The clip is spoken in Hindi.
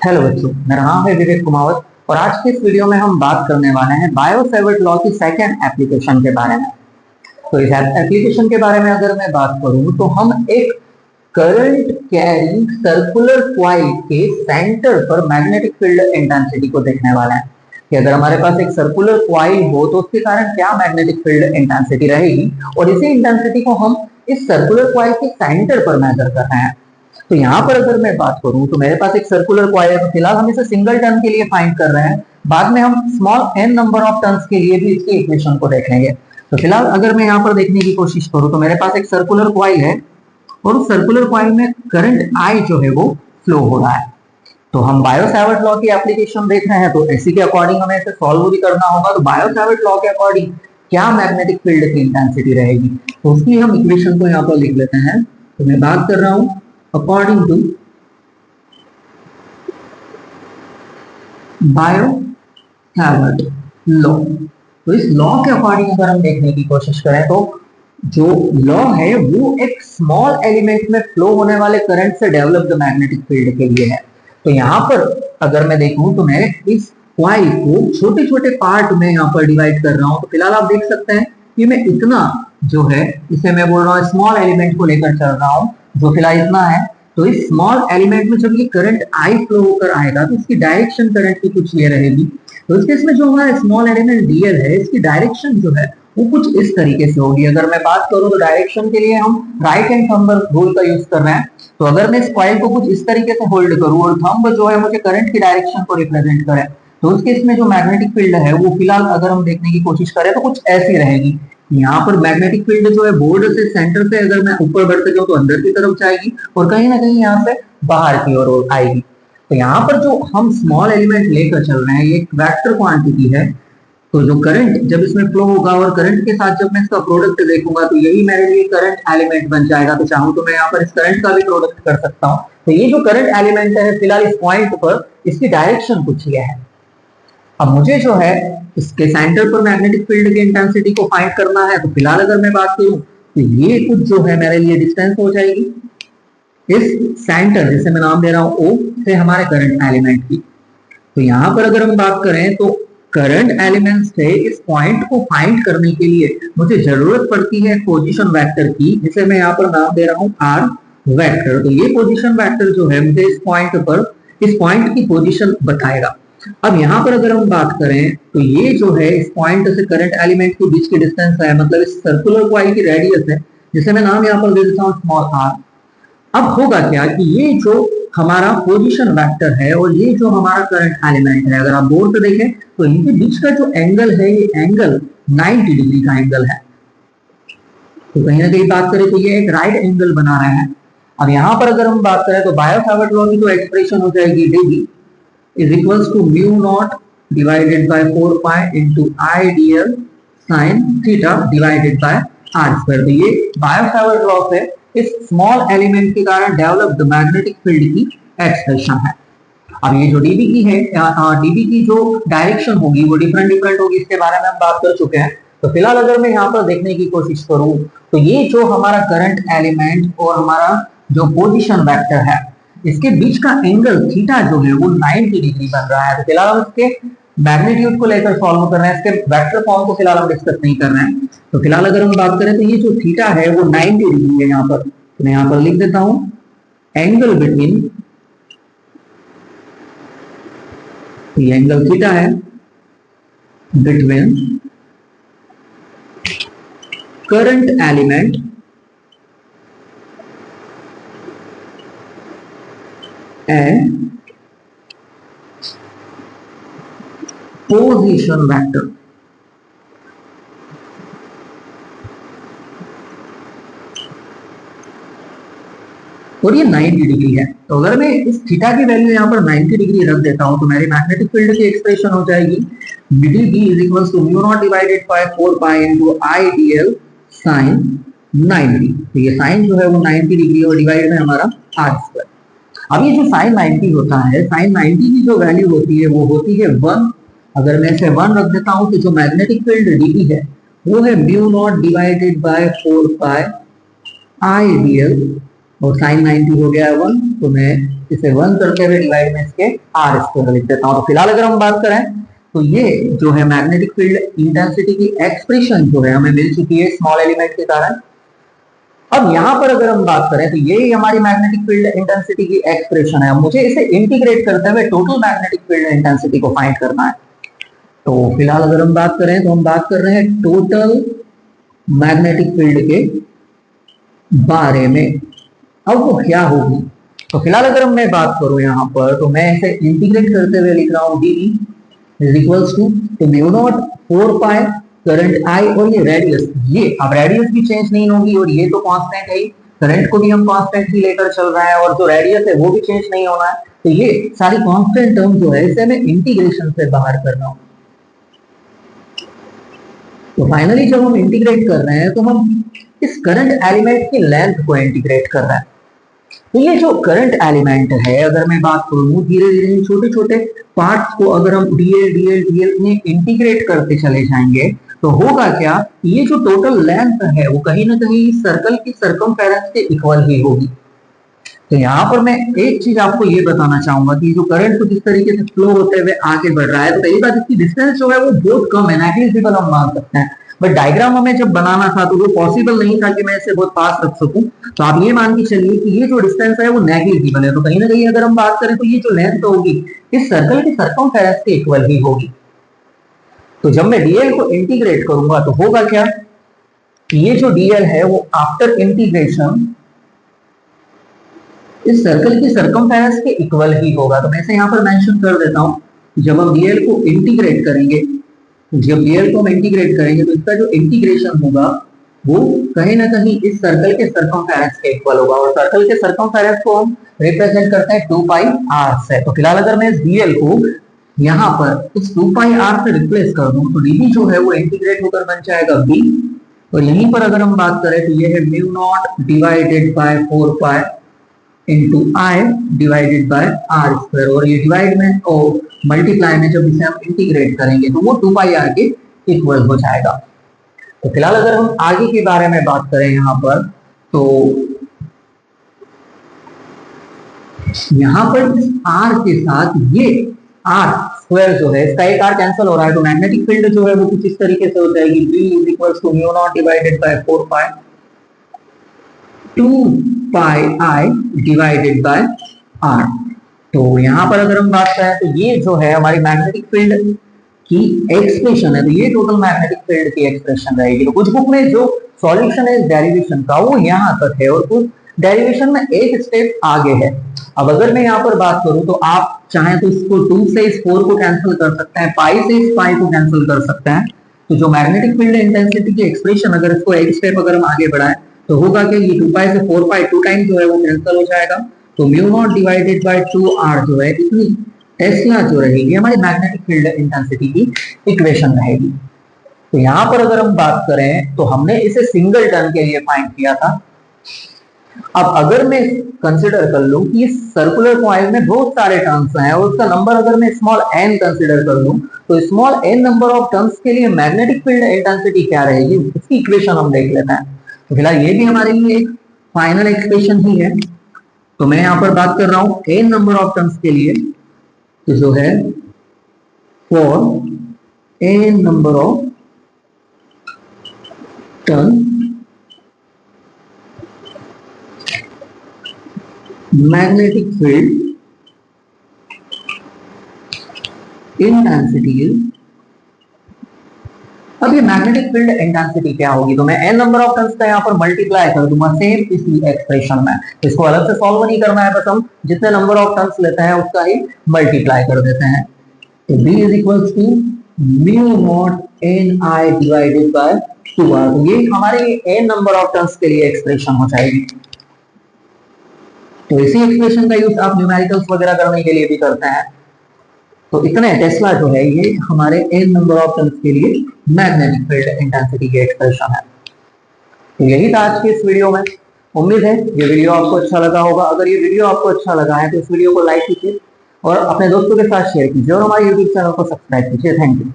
हेलो बच्चों, मेरा नाम है विवेक कुमावत और आज के इस वीडियो में हम बात करने वाले हैं बायो-सैवर्ट लॉ की सेकंड एप्लीकेशन के बारे में। तो इस एप्लीकेशन के बारे में अगर मैं बात करूं तो हम एक करंट कैरिंग सर्कुलर कॉइल के सेंटर पर मैग्नेटिक फील्ड इंटेंसिटी को देखने वाले हैं कि अगर हमारे पास एक सर्कुलर कॉइल हो तो उसके कारण क्या मैग्नेटिक फील्ड इंटेंसिटी रहेगी और इसी इंटेंसिटी को हम इस सर्कुलर कॉइल के सेंटर पर मेजर कर रहे हैं। तो यहाँ पर अगर मैं बात करूं तो मेरे पास एक सर्कुलर कॉइल है, तो फिलहाल हम इसे सिंगल टर्न के लिए फाइंड कर रहे हैं। बाद में हम small n number of turns के लिए भी इसकी इक्वेशन को देख लेंगे। तो फिलहाल अगर मैं यहाँ पर देखने की कोशिश करूं तो मेरे पास एक सर्कुलर कॉइल है और उस सर्कुलर कॉइल में करंट I जो है वो फ्लो हो रहा है। तो हम बायो-सैवर्ट लॉ की एप्लीकेशन देख रहे हैं, तो इसी के अकॉर्डिंग हमें इसे सॉल्व भी करना होगा। तो बायो-सैवर्ट लॉ के अकॉर्डिंग क्या मैग्नेटिक फील्ड की इंटेंसिटी रहेगी, तो उसकी हम इक्वेशन को यहाँ पर लिख लेते हैं। तो मैं बात कर रहा हूं अकॉर्डिंग टू बायो-सैवर्ट लॉ। तो इस लॉ के अकॉर्डिंग अगर हम देखने की कोशिश करें तो जो लॉ है वो एक स्मॉल एलिमेंट में फ्लो होने वाले करंट से डेवलप्ड मैग्नेटिक फील्ड के लिए है। तो यहाँ पर अगर मैं देखूं तो मैं इस कॉइल को छोटे छोटे पार्ट में यहाँ पर डिवाइड कर रहा हूं। तो फिलहाल आप देख सकते हैं कि मैं इतना जो है इसे मैं बोल रहा हूँ स्मॉल एलिमेंट को लेकर चल रहा हूँ, जो फिलहाल इतना है। तो इस स्मॉल एलिमेंट में जब ये करंट आई फ्लो होकर आएगा तो इसकी डायरेक्शन करंट की कुछ ये रहेगी। तो इस केस में जो हमारा स्मॉल एलिमेंट डीएल है इसकी डायरेक्शन जो है वो कुछ इस तरीके से होगी। अगर मैं बात करूं तो डायरेक्शन के लिए हम राइट हैंड थंब रूल का यूज कर रहे हैं। तो अगर मैं इस कॉइल को कुछ इस तरीके से होल्ड करूं और थंब जो है मुझे करंट की डायरेक्शन को रिप्रेजेंट करे, तो उस केस में जो मैग्नेटिक फील्ड है वो फिलहाल अगर हम देखने की कोशिश करें तो कुछ ऐसी रहेगी। यहाँ पर मैग्नेटिक फील्ड जो है बोर्ड से सेंटर से अगर मैं ऊपर बढ़ते जाऊं तो अंदर की तरफ जाएगी और कहीं ना कहीं यहाँ से बाहर की ओर आएगी। तो यहाँ पर जो हम स्मॉल एलिमेंट लेकर चल रहे हैं ये एक वेक्टर क्वांटिटी है। तो जो करंट जब इसमें फ्लो होगा और करंट के साथ जब मैं इसका प्रोडक्ट देखूंगा तो यही मेरे लिए करंट एलिमेंट बन जाएगा। तो चाहूं तो मैं यहाँ पर इस करंट का भी प्रोडक्ट कर सकता हूँ। तो ये जो करंट एलिमेंट है फिलहाल इस पॉइंट पर इसकी डायरेक्शन कुछ ये है। अब मुझे जो है इसके सेंटर पर मैग्नेटिक फील्ड की इंटेंसिटी को फाइंड करना है। तो फिलहाल अगर मैं बात करूं तो ये कुछ जो है मेरे लिए डिस्टेंस हो जाएगी इस सेंटर, जिसे मैं नाम दे रहा हूं O, से हमारे करंट एलिमेंट की। तो यहां पर अगर हम बात करें तो करंट एलिमेंट से इस पॉइंट को फाइंड करने के लिए मुझे जरूरत पड़ती है पोजीशन वेक्टर की, जिसे मैं यहाँ पर नाम दे रहा हूँ R वेक्टर। तो ये पोजीशन वेक्टर जो है मुझे इस पॉइंट की पोजीशन बताएगा। अब यहाँ पर अगर हम बात करें तो ये जो है इस पॉइंट से करंट एलिमेंट के बीच की डिस्टेंस है, मतलब इस सर्कुलर कॉइल की रेडियस है, जिसे मैं नाम यहाँ पर दे देता हूँ स्मॉल r। अब होगा क्या कि ये जो हमारा पोजीशन वेक्टर है और ये जो हमारा करंट एलिमेंट है, अगर आप बोर्ड पे देखें तो इनके बीच का जो एंगल है ये एंगल 90 डिग्री का एंगल है। तो कहीं ना कहीं बात करें तो ये एक राइट एंगल बना रहा है। अब यहाँ पर अगर हम बात करें तो बायो-सैवर्ट लॉ की तो एक्सप्रेशन हो जाएगी dB is equals to mu naught divided by 4 pi into I dl sin theta divided by r square। तो ये बायो-सैवर्ट लॉ से इस स्मॉल एलिमेंट के कारण डेवलप्ड मैग्नेटिक फील्ड की एक्सप्रेशन है। अब ये जो dB की है, dB की जो डायरेक्शन होगी वो डिफरेंट होगी, इसके बारे में हम बात कर चुके हैं। तो फिलहाल अगर मैं यहाँ पर देखने की कोशिश करूँ तो ये जो हमारा करंट एलिमेंट और हमारा जो पोजीशन वेक्टर है इसके बीच का एंगल थीटा जो है वो 90 डिग्री बन रहा है। तो फिलहाल हम इसके मैग्नीट्यूड को लेकर सॉल्व कर रहे हैं, इसके वेक्टर फॉर्म को फिलहाल हम डिस्कस नहीं कर रहे हैं। तो फिलहाल अगर हम बात करें तो ये जो थीटा है वो 90 डिग्री है यहाँ पर। तो मैं यहाँ पर लिख देता हूं एंगल बिटवीन, ये एंगल थीटा है between current element and position vector। और ये 90 डिग्री है। तो अगर मैं इस थीटा की वैल्यू यहाँ पर 90 डिग्री रख देता हूं तो मेरी मैग्नेटिक फील्ड की एक्सप्रेशन हो जाएगी dB is equals to mu naught divided by 4 pi into I dl sin 90। तो ये साइन जो है वो 90 डिग्री और डिवाइड है हमारा r स्क्वायर। अब ये जो sin 90 होता है, sin 90 की जो वैल्यू होती है वो होती है 1। अगर मैं इसे 1 रख देता हूं तो जो मैग्नेटिक फील्ड dB है वो है mu naught divided by 4 pi I dl और साइन 90 हो गया है 1, तो मैं इसे 1 करते हुए डिवाइड में इसके आर स्क्वायर लिख देता हूँ। तो फिलहाल अगर हम बात करें तो ये जो है मैग्नेटिक फील्ड इंटेंसिटी की एक्सप्रेशन जो है हमें मिल चुकी है स्मॉल एलिमेंट के कारण। अब यहां पर अगर हम बात करें तो ये हमारी मैग्नेटिक फील्ड इंटेंसिटी की एक्सप्रेशन है। मुझे इसे इंटीग्रेट करते हुए टोटल मैग्नेटिक फील्ड इंटेंसिटी को फाइंड करना है। तो फिलहाल अगर हम बात करें तो हम बात कर रहे हैं टोटल मैग्नेटिक फील्ड के बारे में। अब वो क्या होगी, तो फिलहाल अगर मैं बात करूं यहां पर तो मैं इसे इंटीग्रेट करते हुए लिख रहा हूं D is equals to mu not 4 pi current I, और ये रेडियस, ये अब रेडियस भी चेंज नहीं होगी और ये तो कांस्टेंट है, करंट को भी हम कांस्टेंट ही लेकर चल रहे हैं और जो रेडियस है वो भी चेंज नहीं होना है। तो ये सारी कांस्टेंट टर्म जो है इसे हमें इंटीग्रेशन से बाहर करना होगा। तो फाइनली जब हम इंटीग्रेट कर रहे हैं तो हम इस करंट एलिमेंट की लेंथ को इंटीग्रेट कर रहे हैं। तो ये जो करंट एलिमेंट है, अगर मैं बात करूं धीरे धीरे छोटे छोटे पार्ट्स को अगर हम डीएल डीएल डीएल में इंटीग्रेट करते चले जाएंगे तो होगा क्या, ये जो टोटल लेंथ है वो कहीं ना कहीं सर्कल की सरकमफेरेंस के इक्वल ही होगी। तो यहाँ पर मैं एक चीज आपको ये बताना चाहूंगा कि जो करंट को जिस तरीके से फ्लो होते हुए आगे बढ़ रहा है, तो पहली बात इसकी डिस्टेंस जो है वो बहुत कम है, नेग्लिजिबल हम मान सकते हैं। बट डायग्राम हमें जब बनाना था तो वो पॉसिबल नहीं था कि मैं इसे बहुत पास रख सकूं। तो आप ये मान के चलिए कि ये जो डिस्टेंस है वो नेग्लिजिबल है। तो कहीं ना कहीं अगर हम बात करें तो ये जो लेंथ होगी इस सर्कल की सरकमफेरेंस के इक्वल ही होगी। तो जब मैं डीएल को इंटीग्रेट करूंगा तो होगा क्या, ये जो डीएल है वो आफ्टर इंटीग्रेशन इस सर्कल की सरकमफेरेंस के इक्वल ही होगा। तो मैं इसे यहाँ पर मेंशन कर देता हूं। जब हम डीएल को इंटीग्रेट करेंगे, जब डीएल को हम इंटीग्रेट करेंगे तो इसका जो इंटीग्रेशन होगा वो कहीं ना कहीं इस सर्कल के सरकमफेरेंस के इक्वल होगा, और सर्कल के सरकमफेरेंस को हम रिप्रेजेंट करते हैं 2 पाई आर से। तो फिलहाल अगर मैं इस डीएल को यहाँ पर इस 2 पाई आर से रिप्लेस कर दूं तो डी जो है वो इंटीग्रेट होकर बन जाएगा बी, और यहीं पर अगर हम बात करें तो ये है mu not divided by 4 pi into I divided by R square, और ये डिवाइड में और मल्टीप्लाई में जब इसे हम इंटीग्रेट करेंगे तो वो 2 पाई आर के इक्वल हो जाएगा। तो फिलहाल अगर हम आगे के बारे में बात करें यहाँ पर तो यहाँ पर आर के साथ ये आर स्क्वायर जो है इसका एक आर कैंसिल हो रहा है, तो मैग्नेटिक फील्ड जो है वो कुछ इस तरीके से हो जाएगी B is equals to mu not divided by 4 pi 2 pi I divided by R. तो यहां पर अगर हम बात करें तो ये जो है हमारी मैग्नेटिक फील्ड की एक्सप्रेशन है, तो ये टोटल मैग्नेटिक फील्ड की एक्सप्रेशन रहेगी। तो कुछ बुक में जो सॉल्यूशन है डेरिवेशन का वो यहां तक है और कुछ डेरिवेशन में एक स्टेप आगे है। अब अगर मैं यहाँ पर बात करूं तो आप चाहें तो इसको 2 से इस 4 को कैंसिल कर सकते हैं, पाई से इस पाई को कैंसिल कर सकते हैं। तो जो मैग्नेटिक फील्ड इंटेंसिटी की एक्सप्रेशन अगर इसको एक स्टेप अगर हम आगे बढ़ाएं तो होगा कि ये 2 पाई से 4 पाई 2 टाइम जो है वो कैंसिल हो जाएगा। तो mu not divided by 2 R जो है इतनी टेस्ला जो रहेगी हमारी मैग्नेटिक फील्ड इंटेंसिटी की इक्वेशन रहेगी। तो यहाँ पर अगर हम बात करें तो हमने इसे सिंगल टर्न के लिए फाइंड किया था। अब अगर मैं कंसिडर कर लूं कि इस सर्कुलर कॉइल में बहुत सारे टर्न्स हैं और उसका नंबर अगर मैं स्मॉल n कंसिडर कर लूं तो small n number of turns के लिए मैग्नेटिक फील्ड इंटेंसिटी क्या रहेगी इसकी इक्वेशन हम देख लेते हैं। तो फिलहाल ये भी हमारे लिए एक फाइनल एक्सप्रेशन ही है। तो मैं यहाँ पर बात कर रहा हूँ n नंबर ऑफ टर्न्स के लिए, तो जो है for n number of turn magnetic field intensity is, अब ये मैग्नेटिक फील्ड इंटेंसिटी क्या होगी, तो मैं n नंबर ऑफ टर्न्स का यहाँ पर मल्टीप्लाई कर दूंगा सेम इसी एक्सप्रेशन में। इसको अलग से सॉल्व नहीं करना है, बस हम जितने नंबर ऑफ टर्न्स लेते हैं उसका ही मल्टीप्लाई कर देते हैं। तो b is equals to mu not ni divided by 2r। तो ये हमारे n नंबर ऑफ टर्न्स के लिए एक्सप्रेशन हो जाएगी। तो इसी एक्सप्रेशन का यूज आप न्यूमेरिकल्स वगैरह करने के लिए भी करते हैं। तो इतने टेस्ला जो है ये हमारे n नंबर ऑफ टर्न्स के लिए मैग्नेटिक फील्ड इंटेंसिटी की एक्सप्रेशन है। तो यही था आज की इस वीडियो में। उम्मीद है ये वीडियो आपको अच्छा लगा होगा। अगर ये वीडियो आपको अच्छा लगा है तो इस वीडियो को लाइक कीजिए और अपने दोस्तों के साथ शेयर कीजिए और हमारे यूट्यूब चैनल को सब्सक्राइब कीजिए। Thank you.